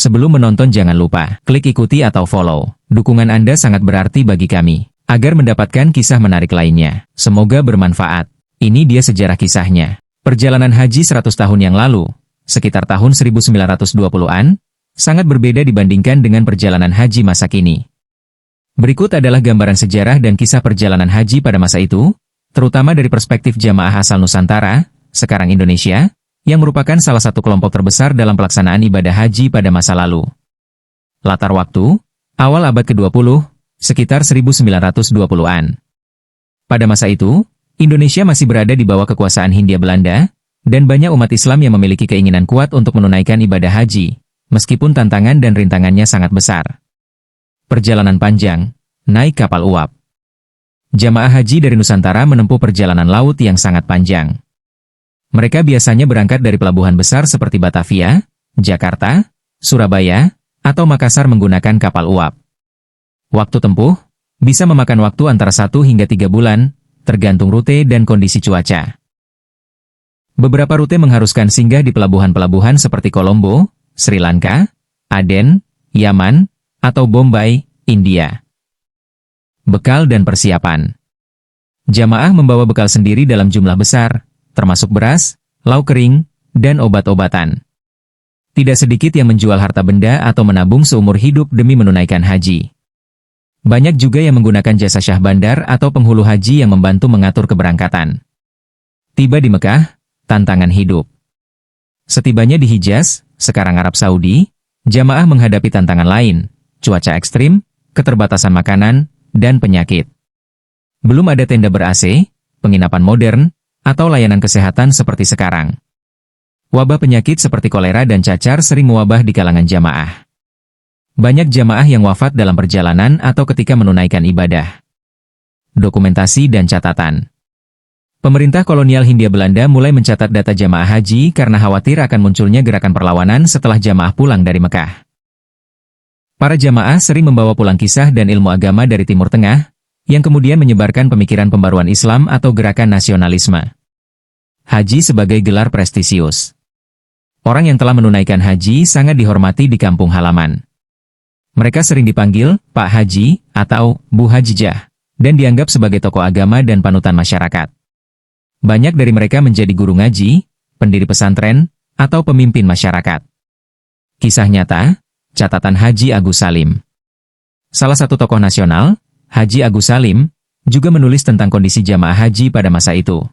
Sebelum menonton jangan lupa klik ikuti atau follow. Dukungan Anda sangat berarti bagi kami, agar mendapatkan kisah menarik lainnya. Semoga bermanfaat. Ini dia sejarah kisahnya. Perjalanan haji 100 tahun yang lalu, sekitar tahun 1920-an, sangat berbeda dibandingkan dengan perjalanan haji masa kini. Berikut adalah gambaran sejarah dan kisah perjalanan haji pada masa itu, terutama dari perspektif jamaah asal Nusantara, sekarang Indonesia, yang merupakan salah satu kelompok terbesar dalam pelaksanaan ibadah haji pada masa lalu. Latar waktu, awal abad ke-20, sekitar 1920-an. Pada masa itu, Indonesia masih berada di bawah kekuasaan Hindia Belanda, dan banyak umat Islam yang memiliki keinginan kuat untuk menunaikan ibadah haji, meskipun tantangan dan rintangannya sangat besar. Perjalanan panjang, naik kapal uap. Jamaah haji dari Nusantara menempuh perjalanan laut yang sangat panjang. Mereka biasanya berangkat dari pelabuhan besar seperti Batavia, Jakarta, Surabaya, atau Makassar menggunakan kapal uap. Waktu tempuh bisa memakan waktu antara 1 hingga 3 bulan, tergantung rute dan kondisi cuaca. Beberapa rute mengharuskan singgah di pelabuhan-pelabuhan seperti Kolombo, Sri Lanka, Aden, Yaman, atau Bombay, India. Bekal dan persiapan. Jamaah membawa bekal sendiri dalam jumlah besar, termasuk beras, lauk kering, dan obat-obatan. Tidak sedikit yang menjual harta benda atau menabung seumur hidup demi menunaikan haji. Banyak juga yang menggunakan jasa syah bandar atau penghulu haji yang membantu mengatur keberangkatan. Tiba di Mekah, tantangan hidup. Setibanya di Hijaz, sekarang Arab Saudi, jamaah menghadapi tantangan lain, cuaca ekstrim, keterbatasan makanan, dan penyakit. Belum ada tenda ber-AC, penginapan modern, atau layanan kesehatan seperti sekarang. Wabah penyakit seperti kolera dan cacar sering mewabah di kalangan jamaah. Banyak jamaah yang wafat dalam perjalanan atau ketika menunaikan ibadah. Dokumentasi dan catatan. Pemerintah kolonial Hindia Belanda mulai mencatat data jamaah haji karena khawatir akan munculnya gerakan perlawanan setelah jamaah pulang dari Mekah. Para jamaah sering membawa pulang kisah dan ilmu agama dari Timur Tengah, yang kemudian menyebarkan pemikiran pembaruan Islam atau gerakan nasionalisme. Haji sebagai gelar prestisius. Orang yang telah menunaikan haji sangat dihormati di kampung halaman. Mereka sering dipanggil Pak Haji atau Bu Hajijah, dan dianggap sebagai tokoh agama dan panutan masyarakat. Banyak dari mereka menjadi guru ngaji, pendiri pesantren, atau pemimpin masyarakat. Kisah nyata, catatan Haji Agus Salim. Salah satu tokoh nasional, Haji Agus Salim, juga menulis tentang kondisi jamaah haji pada masa itu.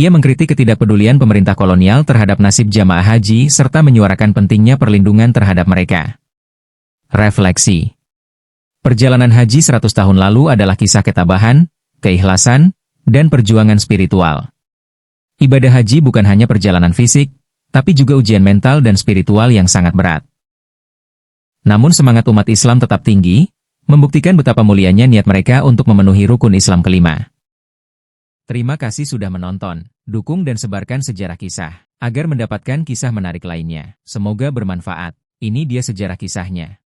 Ia mengkritik ketidakpedulian pemerintah kolonial terhadap nasib jamaah haji serta menyuarakan pentingnya perlindungan terhadap mereka. Refleksi. Perjalanan haji 100 tahun lalu adalah kisah ketabahan, keikhlasan, dan perjuangan spiritual. Ibadah haji bukan hanya perjalanan fisik, tapi juga ujian mental dan spiritual yang sangat berat. Namun semangat umat Islam tetap tinggi, membuktikan betapa mulianya niat mereka untuk memenuhi rukun Islam kelima. Terima kasih sudah menonton, dukung dan sebarkan sejarah kisah, agar mendapatkan kisah menarik lainnya. Semoga bermanfaat. Ini dia sejarah kisahnya.